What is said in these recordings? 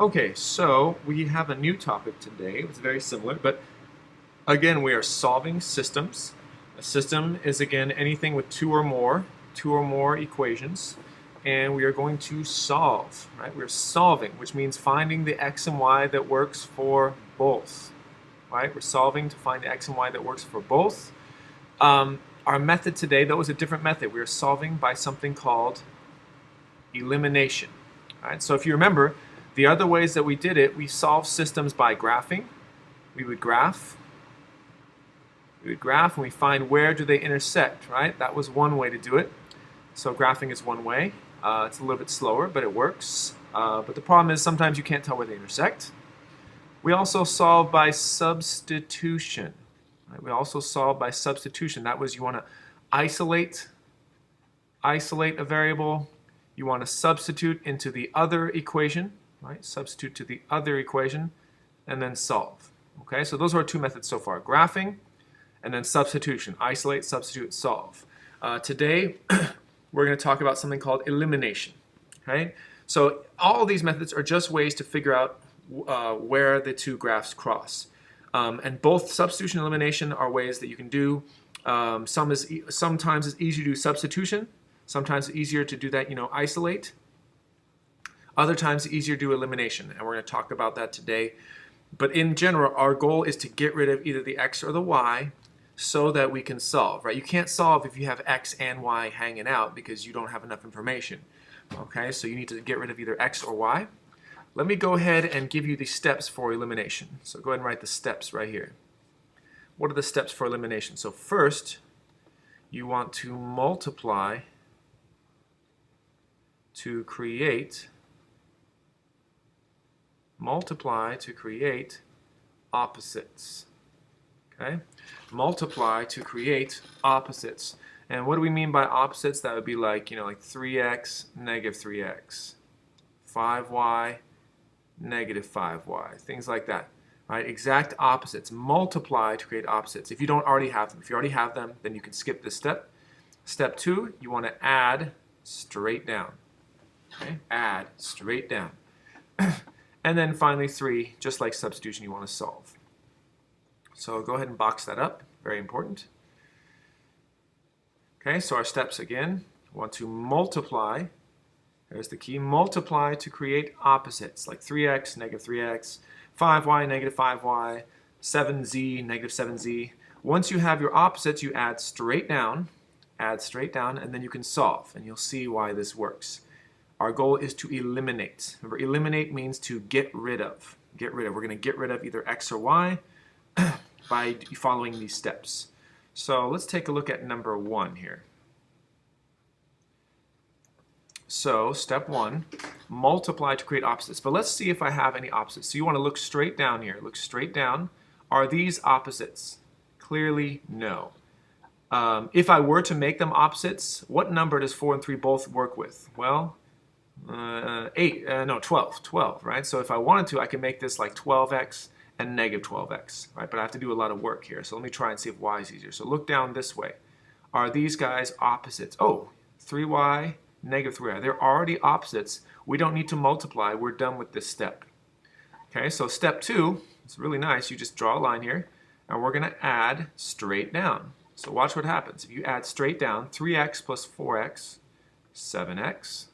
Okay, so we have a new topic today. It's very similar, but again, we are solving systems. A system is again anything with two or more equations, and we are going to solve, right? We're solving, which means finding the x and y that works for both, right? We're solving to find the x and y that works for both. Our method today, though, is a different method. We are solving by something called elimination. All right, so if you remember, the other ways that we did it, we solved systems by graphing. We would graph and we find where do they intersect, right? That was one way to do it. So graphing is one way. It's a little bit slower, but it works. But the problem is sometimes you can't tell where they intersect. We also solve by substitution. Right? We also solve by substitution. That was you want to isolate a variable. You want to substitute into the other equation, right? Substitute to the other equation, and then solve. Okay, so those are our two methods so far: graphing, and then substitution. Isolate, substitute, solve. Today, we're going to talk about something called elimination. Okay, so all of these methods are just ways to figure out where the two graphs cross. And both substitution and elimination are ways that you can do. Sometimes it's easier to do substitution. Sometimes it's easier to do that, isolate. Other times it's easier to do elimination, and we're going to talk about that today. But in general, our goal is to get rid of either the x or the y so that we can solve, right? You can't solve if you have x and y hanging out because you don't have enough information. Okay, so you need to get rid of either x or y. Let me go ahead and give you the steps for elimination. So go ahead and write the steps right here. What are the steps for elimination? So first, you want to multiply to create opposites. Okay? Multiply to create opposites. And what do we mean by opposites? That would be like 3x, negative 3x, 5y, negative 5y, things like that. Right? Exact opposites. Multiply to create opposites. If you don't already have them. If you already have them, then you can skip this step. Step 2, you want to add straight down. Okay? Add straight down. And then finally 3, just like substitution, you want to solve. So go ahead and box that up. Very important. Okay, so our steps again. We want to multiply. There's the key. Multiply to create opposites, like 3x, negative 3x, 5y, negative 5y, 7z, negative 7z. Once you have your opposites, you add straight down, and then you can solve, and you'll see why this works. Our goal is to eliminate. Remember, eliminate means to get rid of. We're going to get rid of either x or y by following these steps. So let's take a look at number 1 here. So step 1, multiply to create opposites. But let's see if I have any opposites. So you want to look straight down here. Look straight down. Are these opposites? Clearly, no. If I were to make them opposites, what number does 4 and 3 both work with? Well, 12, right? So if I wanted to, I can make this like 12x and negative 12x, right? But I have to do a lot of work here. So let me try and see if y is easier. So look down this way. Are these guys opposites? Oh, 3y, negative 3y. They're already opposites. We don't need to multiply. We're done with this step. Okay, so step 2, it's really nice. You just draw a line here, and we're going to add straight down. So watch what happens. If you add straight down, 3x plus 4x, 7x.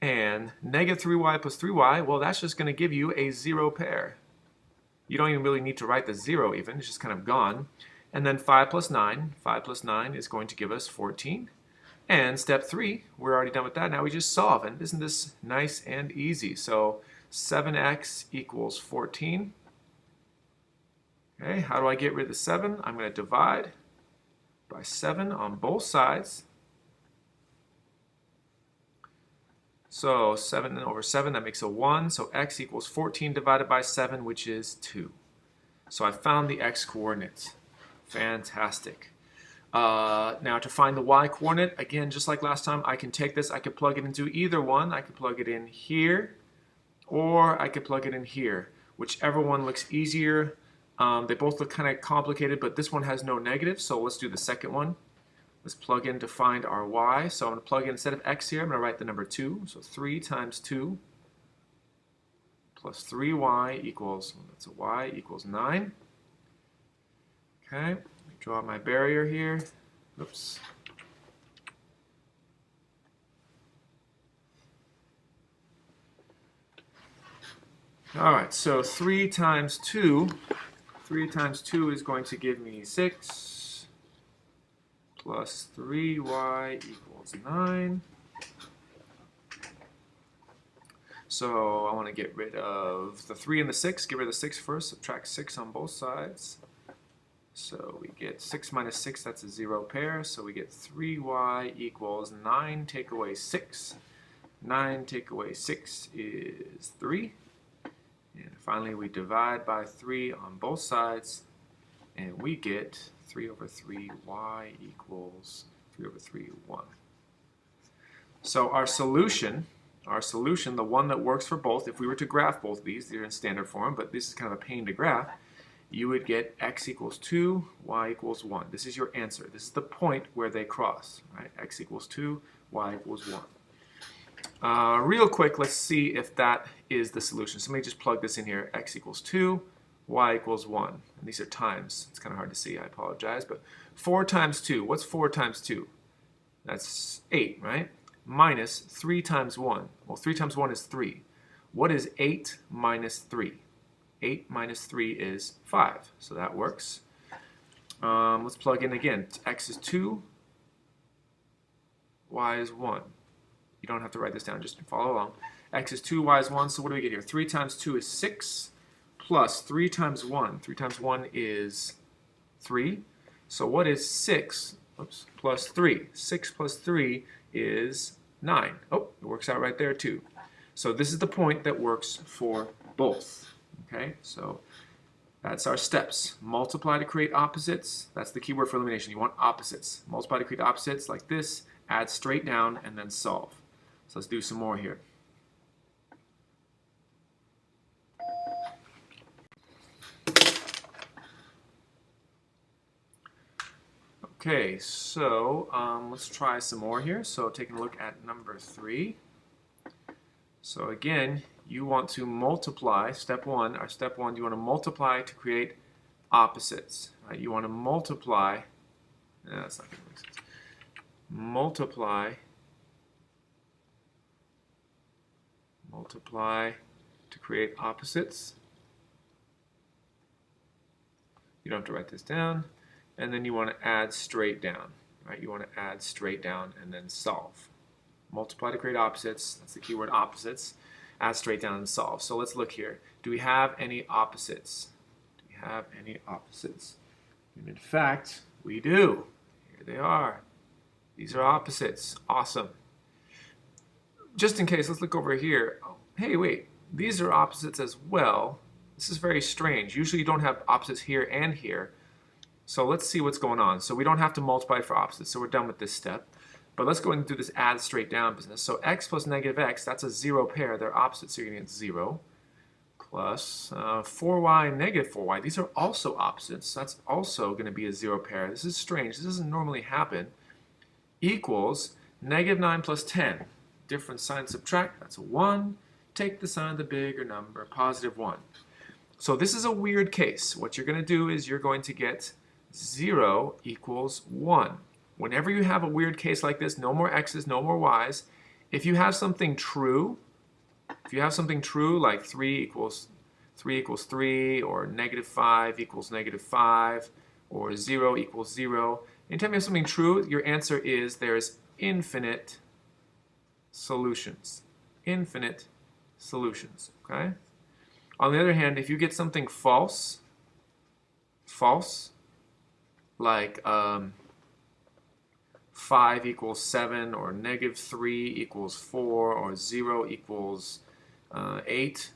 And negative 3y plus 3y, well, that's just going to give you a 0 pair. You don't even really need to write the 0 even. It's just kind of gone. And then 5 plus 9 is going to give us 14. And step 3, we're already done with that. Now we just solve. And isn't this nice and easy? So 7x equals 14. Okay, how do I get rid of the 7? I'm going to divide by 7 on both sides. So 7 over 7, that makes a 1. So x equals 14 divided by 7, which is 2. So I found the x coordinates. Fantastic. Now to find the y coordinate, again, just like last time, I can take this, I could plug it into either one. I could plug it in here, or I could plug it in here. Whichever one looks easier. They both look kind of complicated, but this one has no negative, so let's do the second one. Let's plug in to find our y. So I'm going to plug in, instead of x here, I'm going to write the number 2. So 3 times 2 plus 3y equals, that's a y, equals 9. Okay, let me draw my barrier here. Oops. All right, so 3 times 2 is going to give me 6 plus 3y equals 9. So I want to get rid of the 3 and the 6. Get rid of the 6 first. Subtract 6 on both sides. So we get 6 minus 6, that's a 0 pair. So we get 3y equals 9 take away 6. 9 take away 6 is 3. And finally, we divide by 3 on both sides, and we get 3 over 3, y equals 3 over 3, 1. So our solution, the one that works for both, if we were to graph both of these, they're in standard form, but this is kind of a pain to graph, you would get x equals 2, y equals 1. This is your answer. This is the point where they cross, right? X equals 2, y equals 1. Real quick, let's see if that is the solution. So let me just plug this in here. X equals 2, y equals 1. And these are times. It's kind of hard to see. I apologize. But 4 times 2. What's 4 times 2? That's 8, right? Minus 3 times 1. Well, 3 times 1 is 3. What is 8 minus 3? 8 minus 3 is 5. So that works. Let's plug in again. X is 2. Y is 1. You don't have to write this down, just follow along. X is 2, y is 1, so what do we get here? 3 times 2 is 6, plus 3 times 1. 3 times 1 is 3. So what is 6 plus 3? 6 plus 3 is 9. Oh, it works out right there too. So this is the point that works for both. Okay, so that's our steps. Multiply to create opposites. That's the key word for elimination. You want opposites. Multiply to create opposites like this, add straight down, and then solve. So let's do some more here. Okay, so let's try some more here. So taking a look at number 3. So again, you want to multiply, step 1, you want to multiply to create opposites. Right? You want to multiply, that's not going to make sense. Multiply to create opposites. You don't have to write this down. And then you want to add straight down. Right? You want to add straight down and then solve. Multiply to create opposites. That's the keyword opposites. Add straight down and solve. So let's look here. Do we have any opposites? Do we have any opposites? And in fact, we do. Here they are. These are opposites. Awesome. Just in case, let's look over here. Oh, hey, wait. These are opposites as well. This is very strange. Usually you don't have opposites here and here. So let's see what's going on. So we don't have to multiply for opposites, so we're done with this step. But let's go ahead and do this add straight down business. So x plus negative x, that's a 0 pair. They're opposites, so you're going to get 0. Plus 4y and negative 4y. These are also opposites. That's also going to be a 0 pair. This is strange. This doesn't normally happen. Equals negative 9 plus 10. Different sign subtract. That's a 1. Take the sign of the bigger number, positive 1. So this is a weird case. What you're going to do is you're going to get 0 equals 1. Whenever you have a weird case like this, no more x's, no more y's. If you have something true, like 3 equals 3, or negative 5 equals negative 5, or 0 equals 0, anytime you have something true, your answer is there's infinite solutions. Infinite solutions, okay? On the other hand, if you get something false, like 5 equals 7, or negative 3 equals 4, or 0 equals 8.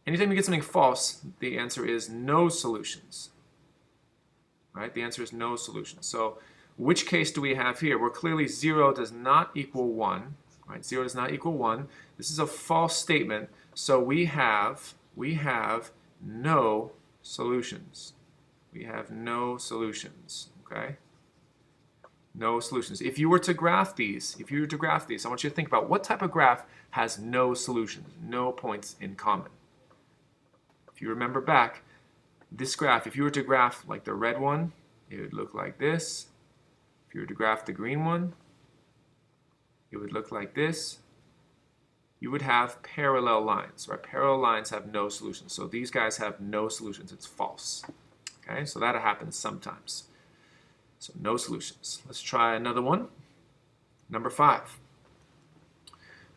Anytime you get something false, the answer is no solutions. Right? The answer is no solutions. So which case do we have here? Well, clearly 0 does not equal 1. Right? 0 does not equal 1. This is a false statement. So we have no solutions. We have no solutions. Okay? No solutions. If you were to graph these, I want you to think about what type of graph has no solutions, no points in common. If you remember back, this graph, if you were to graph like the red one, it would look like this. If you were to graph the green one, it would look like this. You would have parallel lines, right? Parallel lines have no solutions. So these guys have no solutions. It's false. Okay, so that happens sometimes. So no solutions. Let's try another one. Number 5.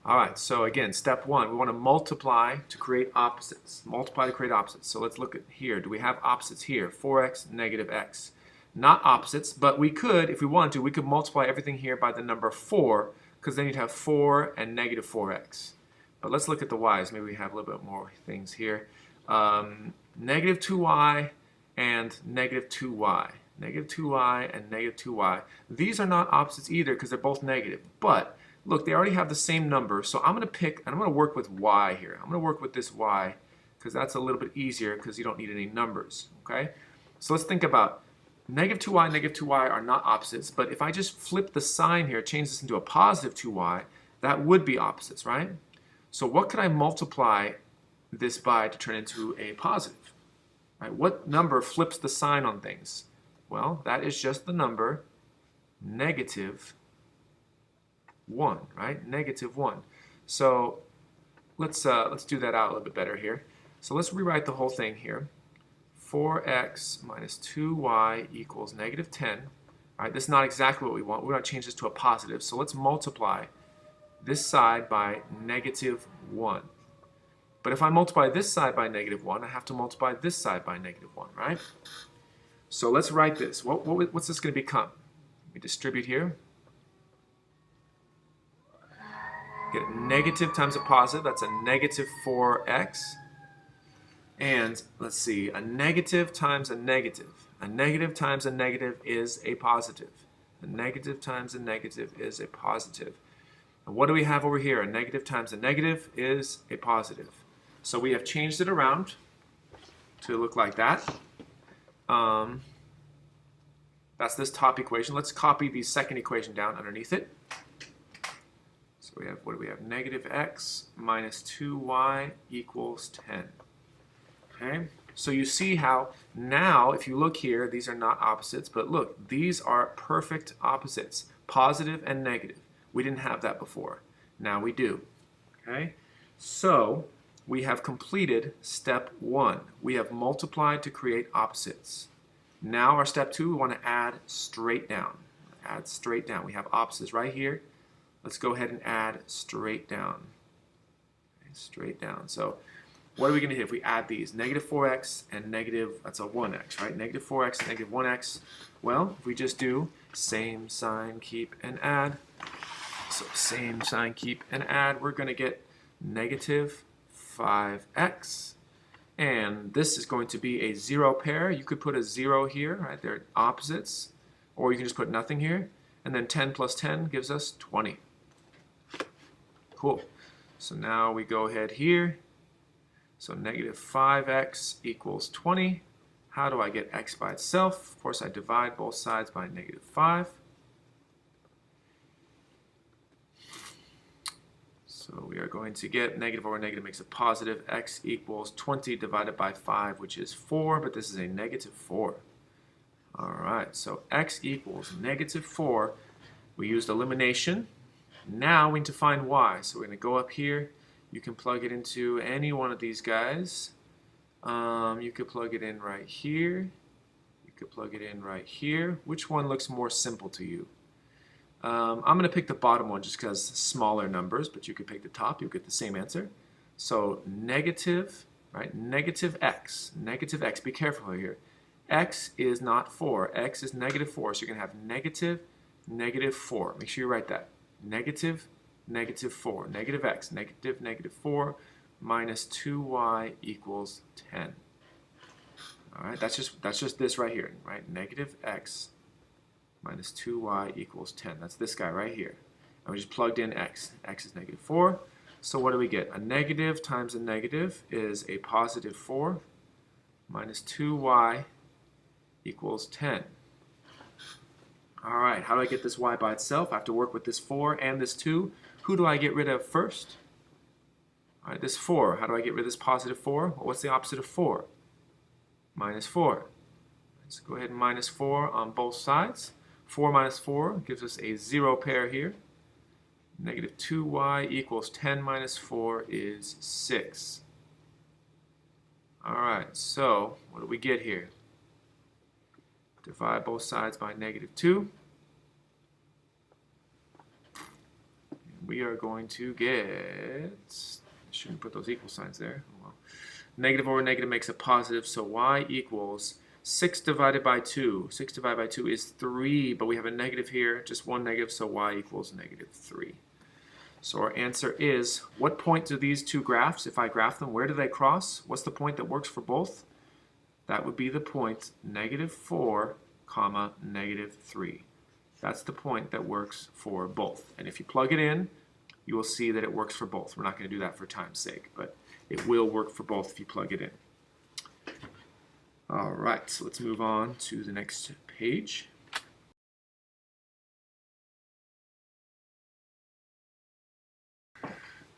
All right, so again, step 1, we want to multiply to create opposites. Multiply to create opposites. So let's look at here. Do we have opposites here? 4x, negative x. Not opposites, but we could, if we wanted to, we could multiply everything here by the number 4, because then you'd have 4 and negative 4x. But let's look at the y's. Maybe we have a little bit more things here. Negative 2y and negative 2y. Negative 2y and negative 2y. These are not opposites either because they're both negative. But look, they already have the same number. So I'm going to pick, and I'm going to work with y here. I'm going to work with this y because that's a little bit easier because you don't need any numbers. Okay? So let's think about negative 2y and negative 2y are not opposites. But if I just flip the sign here, change this into a positive 2y, that would be opposites, right? So what could I multiply this by to turn into a positive? Right? What number flips the sign on things? Well, that is just the number negative 1, right? Negative 1. So let's do that out a little bit better here. So let's rewrite the whole thing here. 4x minus 2y equals negative 10. All right, this is not exactly what we want. We want to change this to a positive. So let's multiply this side by negative 1. But if I multiply this side by negative 1, I have to multiply this side by negative 1, right? So let's write this. What's this going to become? We distribute here. Get negative times a positive. That's a negative 4x. And let's see, a negative times a negative. A negative times a negative is a positive. A negative times a negative is a positive. And what do we have over here? A negative times a negative is a positive. So we have changed it around to look like that. That's this top equation. Let's copy the second equation down underneath it. So we have, what do we have? Negative x minus 2y equals 10. Okay, so you see how now, if you look here, these are not opposites, but look, these are perfect opposites, positive and negative. We didn't have that before. Now we do. Okay, so we have completed step 1. We have multiplied to create opposites. Now our step 2, we want to add straight down. Add straight down. We have opposites right here. Let's go ahead and add straight down. Okay, straight down. So what are we going to do if we add these? Negative 4x and negative, that's a 1x, right? Negative 4x, negative 1x. Well, if we just do same sign, keep, and add. So same sign, keep, and add, we're going to get negative 5x. And this is going to be a 0 pair. You could put a 0 here, right? They're opposites. Or you can just put nothing here. And then 10 plus 10 gives us 20. Cool. So now we go ahead here. So negative 5x equals 20. How do I get x by itself? Of course, I divide both sides by negative 5. So we are going to get negative over negative makes a positive. X equals 20 divided by 5, which is 4, but this is a negative 4. All right, so x equals negative 4. We used elimination. Now we need to find y. So we're going to go up here. You can plug it into any one of these guys. You could plug it in right here. You could plug it in right here. Which one looks more simple to you? I'm going to pick the bottom one just because smaller numbers, but you could pick the top. You'll get the same answer. So negative, right? Negative x. Negative x. Be careful here. X is not 4. X is negative 4. So you're going to have negative, negative 4. Make sure you write that. Negative, negative 4. Negative x. Negative, negative 4 minus 2y equals 10. All right, that's just this right here, right? Negative x minus 2y equals 10. That's this guy right here. And we just plugged in x. X is negative 4. So what do we get? A negative times a negative is a positive 4 minus 2y equals 10. All right, how do I get this y by itself? I have to work with this 4 and this 2. Who do I get rid of first? All right, this 4, how do I get rid of this positive 4? Well, what's the opposite of 4? Minus 4. Let's go ahead and minus 4 on both sides. 4 minus 4 gives us a 0 pair here. Negative 2y equals 10 minus 4 is 6. Alright, so what do we get here? Divide both sides by negative 2. And we are going to get, I shouldn't put those equal signs there. Oh, well. Negative over negative makes a positive, so y equals 6 divided by 2. 6 divided by 2 is 3, but we have a negative here, just one negative, so y equals negative 3. So our answer is, what point do these two graphs, if I graph them, where do they cross? What's the point that works for both? That would be the point negative 4, comma, negative 3. That's the point that works for both. And if you plug it in, you will see that it works for both. We're not going to do that for time's sake, but it will work for both if you plug it in. All right, so let's move on to the next page.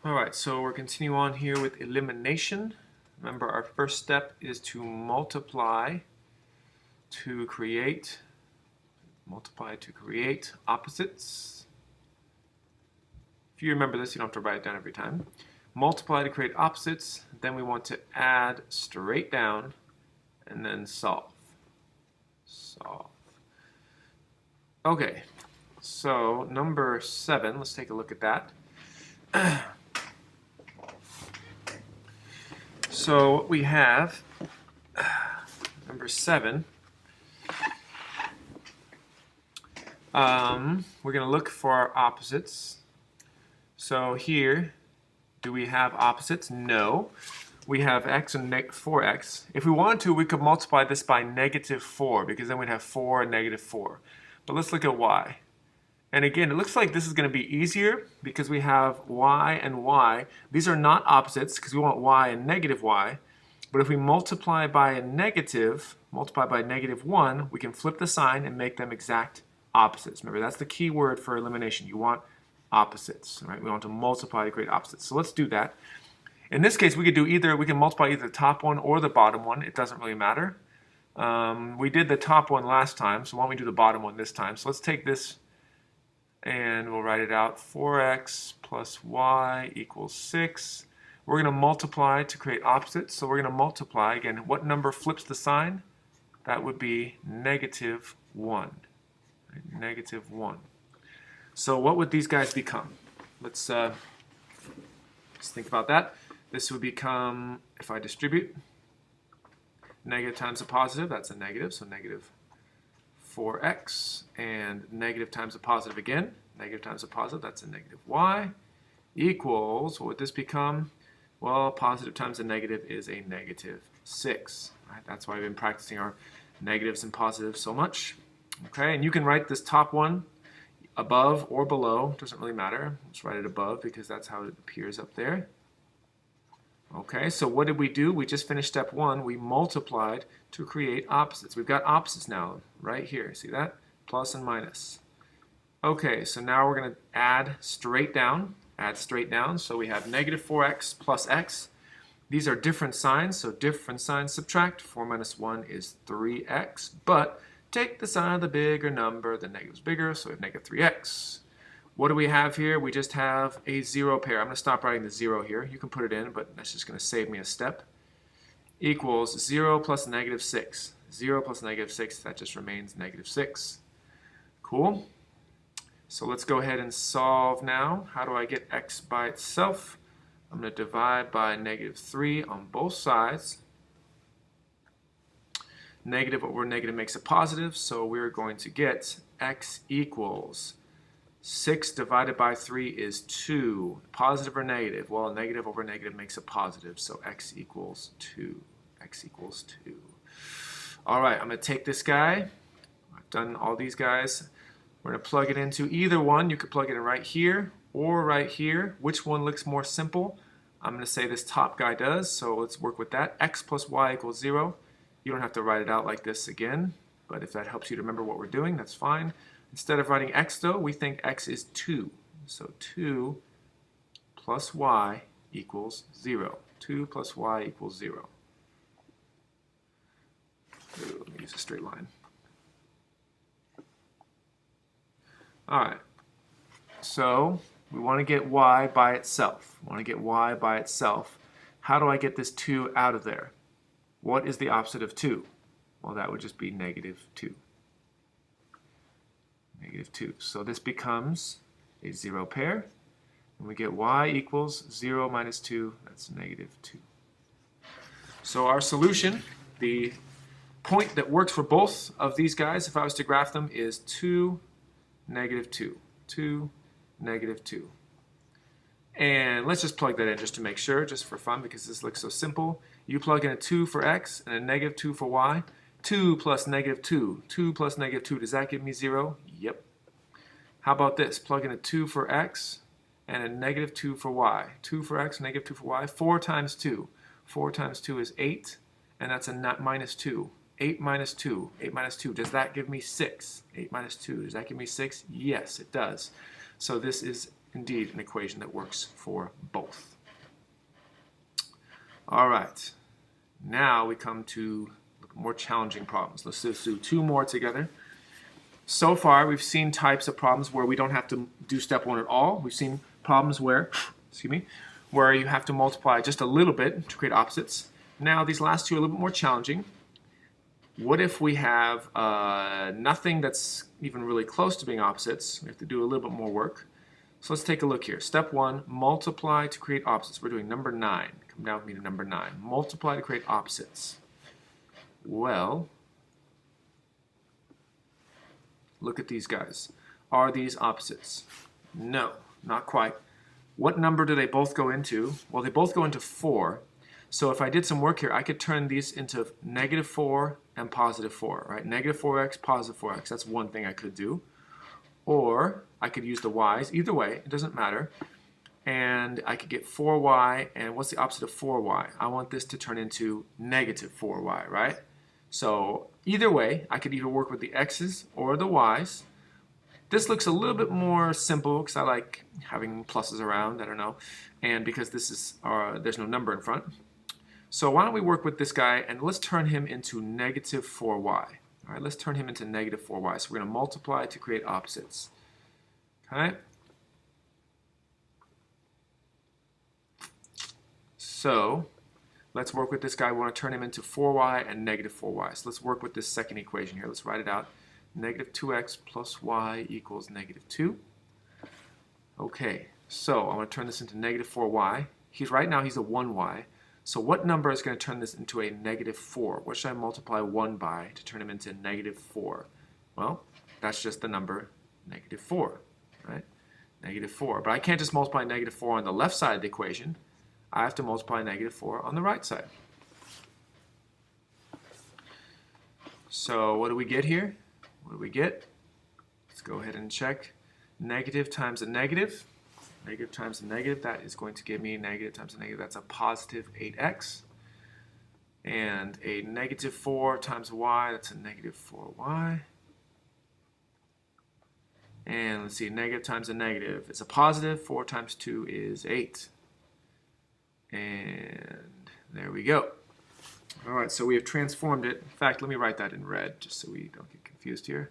All right, so we're continuing on here with elimination. Remember, our first step is to multiply to create opposites. If you remember this, you don't have to write it down every time. Multiply to create opposites, then we want to add straight down, and then solve. Okay, so number 7, let's take a look at that. So what we have, number 7, we're going to look for our opposites. So here, do we have opposites? No. We have x and 4x. If we wanted to, we could multiply this by negative 4, because then we'd have 4 and negative 4. But let's look at y. And again, it looks like this is going to be easier because we have y and y. These are not opposites because we want y and negative y. But if we multiply by negative 1, we can flip the sign and make them exact opposites. Remember, that's the key word for elimination. You want opposites, right? We want to multiply to create opposites. So let's do that. In this case, we can multiply either the top one or the bottom one. It doesn't really matter. We did the top one last time, so why don't we do the bottom one this time? So let's take this and we'll write it out. 4x plus y equals 6. We're going to multiply to create opposites. So we're going to multiply. Again, what number flips the sign? That would be negative 1. Right? Negative 1. So what would these guys become? Let's think about that. This would become, if I distribute, negative times a positive, that's a negative, so negative 4x, and negative times a positive again, negative times a positive, that's a negative y, equals, what would this become? Well, positive times a negative is a negative 6. Right? That's why we've been practicing our negatives and positives so much. Okay, and you can write this top one above or below, doesn't really matter. Let's write it above because that's how it appears up there. Okay, so what did we do? We just finished step 1. We multiplied to create opposites. We've got opposites now, right here. See that? Plus and minus. Okay, so now we're going to add straight down. So we have negative 4x plus x. These are different signs, so different signs subtract. 4 minus 1 is 3x, but take the sign of the bigger number. The negative's bigger, so we have negative 3x. What do we have here? We just have a 0 pair. I'm going to stop writing the 0 here. You can put it in, but that's just going to save me a step. Equals 0 plus negative 6. 0 plus negative 6, that just remains negative 6. Cool. So let's go ahead and solve now. How do I get x by itself? I'm going to divide by negative 3 on both sides. Negative over negative makes a positive, so we're going to get x equals 6 divided by 3 is 2. Positive or negative? Well, negative over negative makes a positive, so x equals 2. X equals 2. All right, I'm going to take this guy. I've done all these guys. We're going to plug it into either one. You could plug it in right here or right here. Which one looks more simple? I'm going to say this top guy does, so let's work with that. X plus y equals 0. You don't have to write it out like this again, but if that helps you to remember what we're doing, that's fine. Instead of writing x, though, we think x is 2. So 2 plus y equals 0. 2 plus y equals 0. Ooh, let me use a straight line. All right. So we want to get y by itself. We want to get y by itself. How do I get this 2 out of there? What is the opposite of 2? Well, that would just be negative 2. Negative 2. So this becomes a 0 pair. And we get y equals 0 minus 2. That's negative 2. So our solution, the point that works for both of these guys, if I was to graph them, is 2, negative 2. 2, negative 2. And let's just plug that in just to make sure, just for fun, because this looks so simple. You plug in a 2 for x and a negative 2 for y. 2 plus negative 2. 2 plus negative 2. Does that give me 0? Yep. How about this? Plug in a 2 for x and a negative 2 for y. 2 for x, negative 2 for y. 4 times 2. 4 times 2 is 8, and that's a minus 2. 8 minus 2. 8 minus 2. Does that give me 6? 8 minus 2. Does that give me 6? Yes, it does. So this is indeed an equation that works for both. All right. Now we come to more challenging problems. Let's just do 2 more together. So far, we've seen types of problems where we don't have to do step 1 at all. We've seen problems where, where you have to multiply just a little bit to create opposites. Now, these last 2 are a little bit more challenging. What if we have nothing that's even really close to being opposites? We have to do a little bit more work. So let's take a look here. Step 1, multiply to create opposites. We're doing number 9. Come down with me to number 9. Multiply to create opposites. Well, look at these guys. Are these opposites? No, not quite. What number do they both go into? Well, they both go into 4. So if I did some work here, I could turn these into negative 4 and positive 4, right? Negative 4x, positive 4x. That's one thing I could do. Or I could use the y's. Either way, it doesn't matter. And I could get 4y, and what's the opposite of 4y? I want this to turn into negative 4y, right? So either way, I could either work with the x's or the y's. This looks a little bit more simple because I like having pluses around, I don't know, and because this is there's no number in front. So why don't we work with this guy, and let's turn him into negative 4y. All right, let's turn him into negative 4y. So we're going to multiply to create opposites. Okay? So let's work with this guy. We want to turn him into 4y and negative 4y. So let's work with this second equation here. Let's write it out. Negative 2x plus y equals negative 2. Okay, so I want to turn this into negative 4y. Right now he's a 1y. So what number is going to turn this into a negative 4? What should I multiply 1 by to turn him into negative 4? Well, that's just the number negative 4, right? Negative 4. But I can't just multiply negative 4 on the left side of the equation. I have to multiply negative 4 on the right side. So what do we get here? What do we get? Let's go ahead and check. Negative times a negative. Negative times a negative, that is going to give me negative times a negative. That's a positive 8x. And a negative 4 times y, that's a negative 4y. And let's see, negative times a negative. It's a positive. 4 times 2 is 8. And there we go. All right, so we have transformed it. In fact, let me write that in red just so we don't get confused here.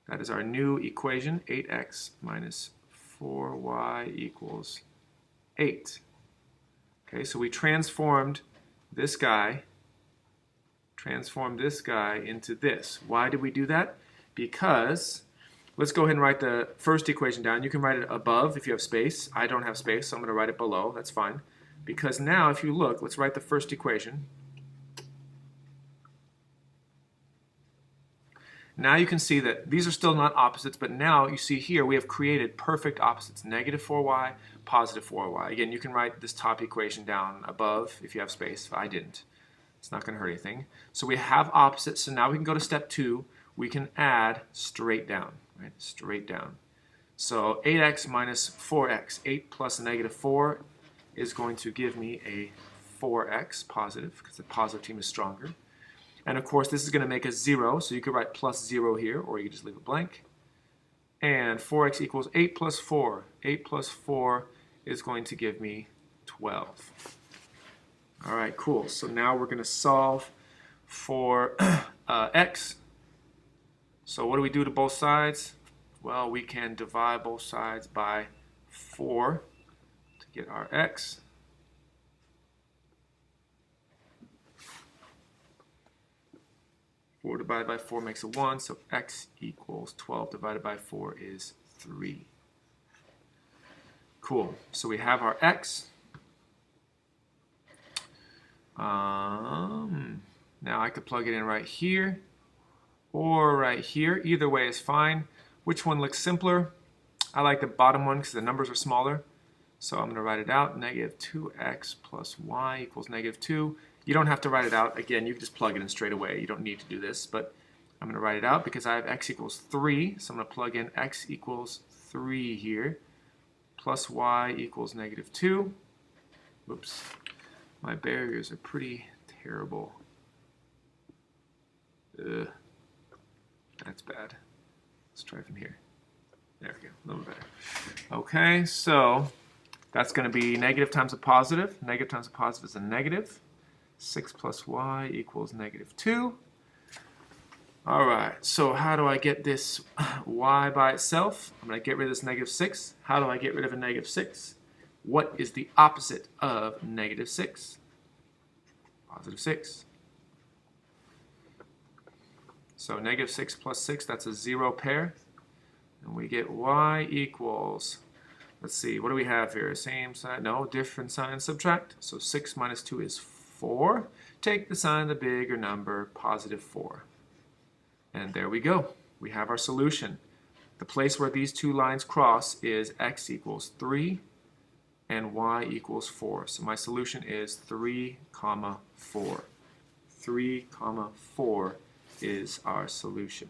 That is our new equation, 8x minus 4y equals 8. Okay, so we transformed this guy into this. Why did we do that? Because, let's go ahead and write the first equation down. You can write it above if you have space. I don't have space, so I'm going to write it below. That's fine. Because now, if you look, let's write the first equation. Now you can see that these are still not opposites, but now you see here we have created perfect opposites. Negative 4y, positive 4y. Again, you can write this top equation down above if you have space. I didn't. It's not going to hurt anything. So we have opposites, so now we can go to step 2. We can add straight down, right? Straight down. So 8x minus 4x. 8 plus a negative 4 is going to give me a 4x positive, because the positive team is stronger. And of course, this is going to make a 0, so you could write plus 0 here, or you could just leave it blank. And 4x equals 8 plus 4. 8 plus 4 is going to give me 12. All right, cool. So now we're going to solve for x. So what do we do to both sides? Well, we can divide both sides by 4 to get our x. Four divided by 4 makes a 1, so x equals 12 divided by 4 is 3. Cool. So we have our x. Now I could plug it in right here or right here. Either way is fine. Which one looks simpler? I like the bottom one because the numbers are smaller. So I'm going to write it out. Negative 2x plus y equals negative 2. You don't have to write it out. Again, you can just plug it in straight away. You don't need to do this, but I'm going to write it out because I have x equals 3. So I'm going to plug in x equals 3 here, plus y equals negative 2. Whoops. My barriers are pretty terrible. Ugh. That's bad. Let's try from here. There we go, a little better. Okay, so that's going to be negative times a positive. Negative times a positive is a negative. 6 plus y equals negative 2. All right, so how do I get this y by itself? I'm going to get rid of this negative 6. How do I get rid of a negative 6? What is the opposite of negative 6? Positive 6. So negative 6 plus 6, that's a 0 pair. And we get y equals, let's see, what do we have here? Same sign? No, different sign, subtract. So 6 minus 2 is 4. Take the sign of the bigger number, positive 4. And there we go. We have our solution. The place where these two lines cross is x equals 3 and y equals 4. So my solution is 3, 4. 3, 4 is our solution.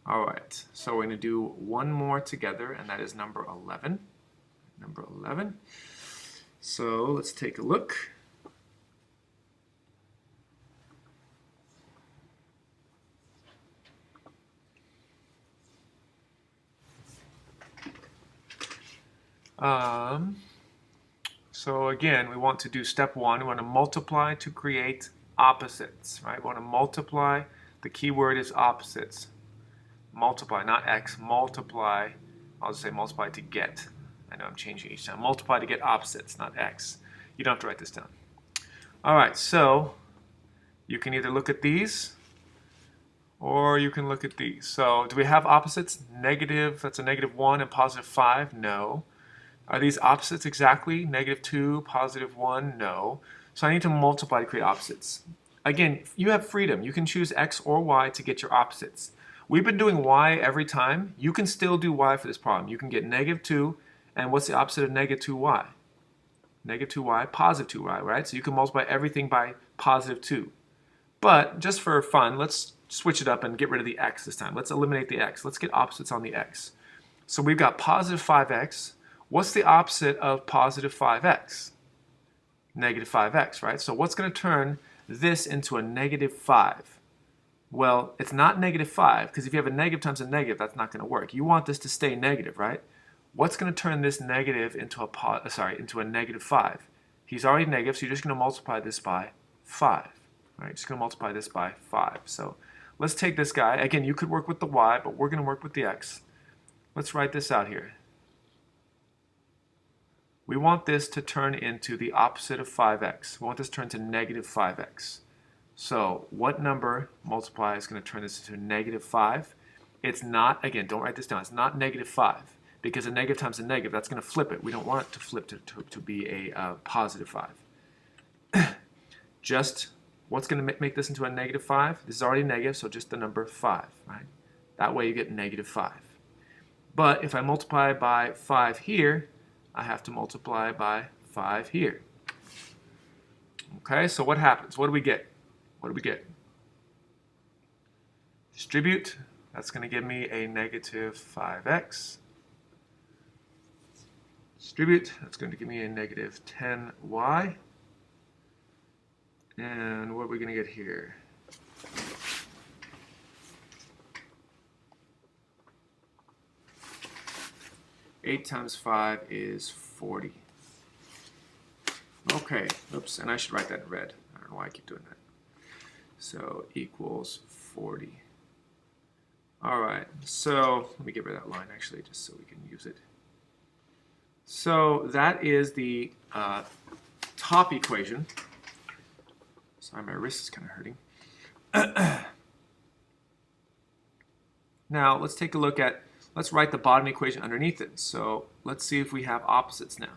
All right, so we're going to do one more together, and that is number 11. Number 11. So let's take a look. So again, we want to do step 1. We want to multiply to create opposites, right? We want to multiply. The key word is opposites. Multiply, not x. Multiply. I'll just say multiply to get. I know I'm changing each time. Multiply to get opposites, not x. You don't have to write this down. All right, so you can either look at these or you can look at these. So do we have opposites? Negative, that's a negative 1 and positive 5? No. Are these opposites exactly? Negative 2, positive 1? No. So I need to multiply to create opposites. Again, you have freedom. You can choose x or y to get your opposites. We've been doing y every time. You can still do y for this problem. You can get negative 2, and what's the opposite of negative 2y? Negative 2y, positive 2y, right? So you can multiply everything by positive 2. But just for fun, let's switch it up and get rid of the x this time. Let's eliminate the x. Let's get opposites on the x. So we've got positive 5x. What's the opposite of positive 5x? Negative 5x, right? So what's going to turn this into a negative 5? Well, it's not negative 5, because if you have a negative times a negative, that's not going to work. You want this to stay negative, right? What's going to turn this negative into a negative 5? He's already negative, so you're just going to multiply this by 5. Right? Just going to multiply this by 5. So let's take this guy. Again, you could work with the y, but we're going to work with the x. Let's write this out here. We want this to turn into the opposite of 5x. We want this to turn to negative 5x. So what number multiply is going to turn this into negative 5? It's not, again, don't write this down, it's not negative 5, because a negative times a negative, that's going to flip it. We don't want it to flip to be a positive 5. Just, what's going to make this into a negative 5? This is already negative, so just the number 5, right? That way you get negative 5. But if I multiply by 5 here, I have to multiply by 5 here. Okay, so what happens? What do we get? What do we get? Distribute. That's going to give me a negative 5x. Distribute. That's going to give me a negative 10y. And what are we going to get here? 8 times 5 is 40. Okay, oops, and I should write that in red. I don't know why I keep doing that. So equals 40. All right, so let me get rid of that line actually, just so we can use it. So that is the top equation. Sorry, my wrist is kind of hurting. Now let's take a look at, let's write the bottom equation underneath it. So let's see if we have opposites now.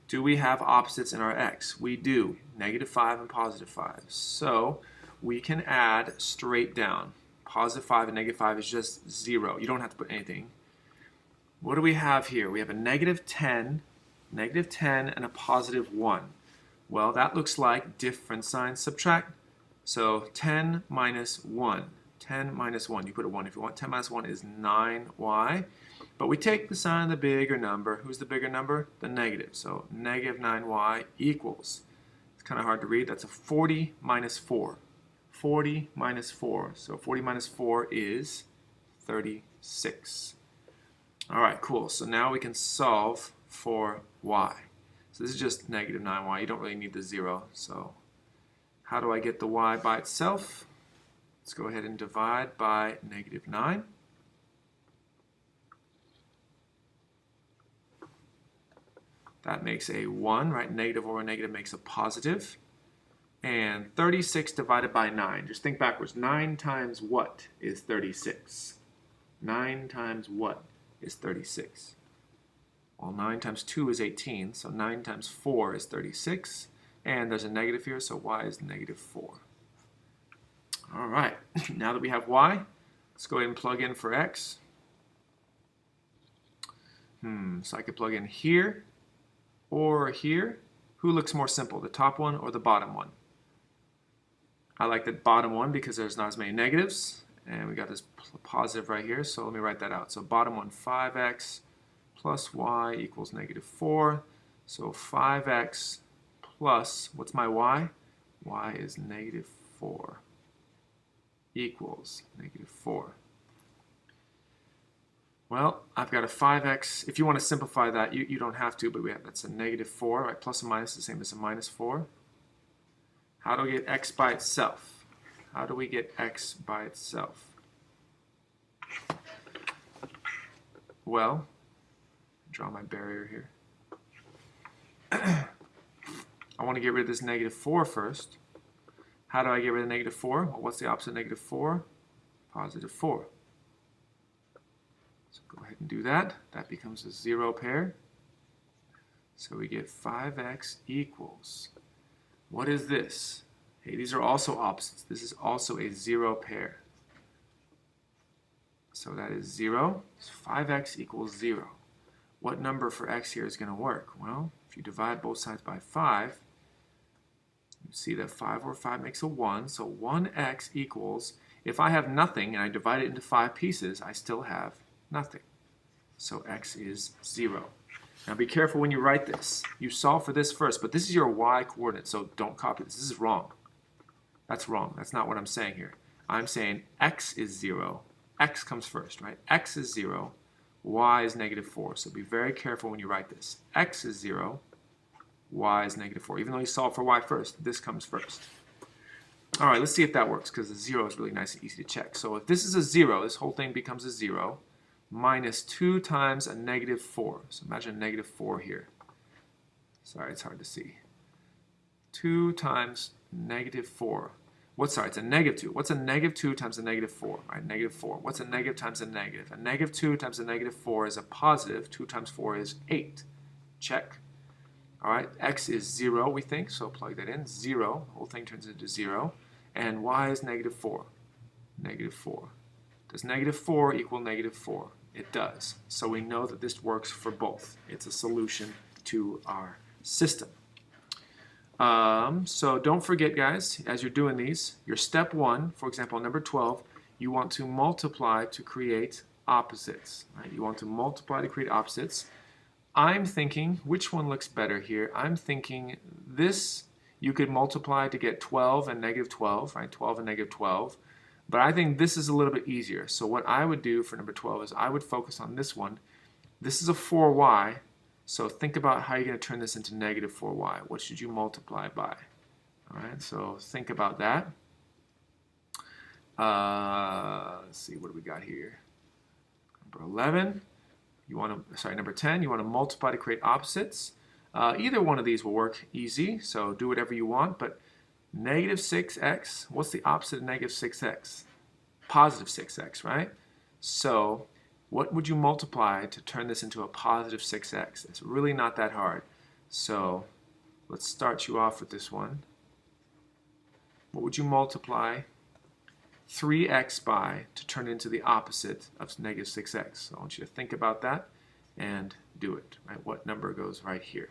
Do we have opposites in our x? We do, -5 and +5. So we can add straight down. +5 and -5 is just 0. You don't have to put anything. What do we have here? We have a -10, -10, and a +1. Well, that looks like different signs subtract. So 10 minus 1. 10 minus 1. You put a 1 if you want. 10 minus 1 is 9y. But we take the sign of the bigger number. Who's the bigger number? The negative. So -9y equals. It's kind of hard to read. That's a 40 minus 4. 40 minus 4. So 40 minus 4 is 36. All right, cool. So now we can solve for y. So this is just -9y. You don't really need the 0. So how do I get the y by itself? Let's go ahead and divide by -9. That makes a 1, right? Negative over negative makes a positive. And 36 divided by 9. Just think backwards. 9 times what is 36? 9 times what is 36? Well, 9 times 2 is 18, so 9 times 4 is 36. And there's a negative here, so y is -4. All right, now that we have y, let's go ahead and plug in for x. So I could plug in here or here. Who looks more simple, the top one or the bottom one? I like the bottom one because there's not as many negatives. And we got this positive right here, so let me write that out. So bottom one, 5x plus y equals -4. So 5x plus, what's my y? Y is -4 equals -4. Well, I've got a 5x. If you want to simplify that, you don't have to, but that's a -4, right? Plus and minus is the same as a -4. How do we get x by itself? How do we get x by itself? Well, draw my barrier here. I want to get rid of this -4 first. How do I get rid of -4? Well, what's the opposite of -4? +4. So go ahead and do that. That becomes a 0 pair. So we get 5x equals, what is this? Hey, these are also opposites. This is also a 0 pair. So that is 0. So 5x equals 0. What number for x here is going to work? Well, if you divide both sides by 5, you see that 5 over 5 makes a 1. So 1x equals, if I have nothing and I divide it into 5 pieces, I still have nothing. So x is 0. Now be careful when you write this. You solve for this first, but this is your y coordinate, so don't copy this. This is wrong. That's wrong. That's not what I'm saying here. I'm saying x is 0. X comes first, right? X is 0. Y is -4. So be very careful when you write this. X is 0. Y is -4. Even though you solve for y first, this comes first. All right, let's see if that works, because the 0 is really nice and easy to check. So if this is a 0, this whole thing becomes a 0. Minus 2 times a -4. So imagine a -4 here. Sorry, it's hard to see. 2 times -4. Sorry, it's a -2. What's a -2 times a -4? Right, -4. What's a negative times a negative? A -2 times a -4 is a positive. 2 times 4 is 8. Check. All right, x is 0, we think, so plug that in. 0, the whole thing turns into 0. And y is -4. -4. Does -4 equal -4? It does. So we know that this works for both. It's a solution to our system. So don't forget, guys, as you're doing these, your step 1, for example, number 12, you want to multiply to create opposites. Right? You want to multiply to create opposites. I'm thinking, which one looks better here? I'm thinking this, you could multiply to get 12 and -12, right? 12 and -12. But I think this is a little bit easier. So what I would do for number 12 is I would focus on this one. This is a 4y, so think about how you're going to turn this into negative 4y. What should you multiply by? All right, so think about that. Let's see, what do we got here? Number 11, number 10, you want to multiply to create opposites. Either one of these will work easy, so do whatever you want, but negative 6x, what's the opposite of negative 6x? Positive 6x, right? So what would you multiply to turn this into a positive 6x? It's really not that hard. So let's start you off with this one. What would you multiply 3x by to turn it into the opposite of negative 6x? So I want you to think about that and do it. Right? What number goes right here?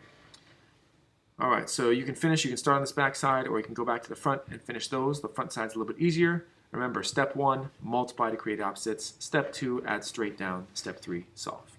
All right, so you can start on this back side, or you can go back to the front and finish those. The front side's a little bit easier. Remember, step 1, multiply to create opposites. Step 2, add straight down. Step 3, solve.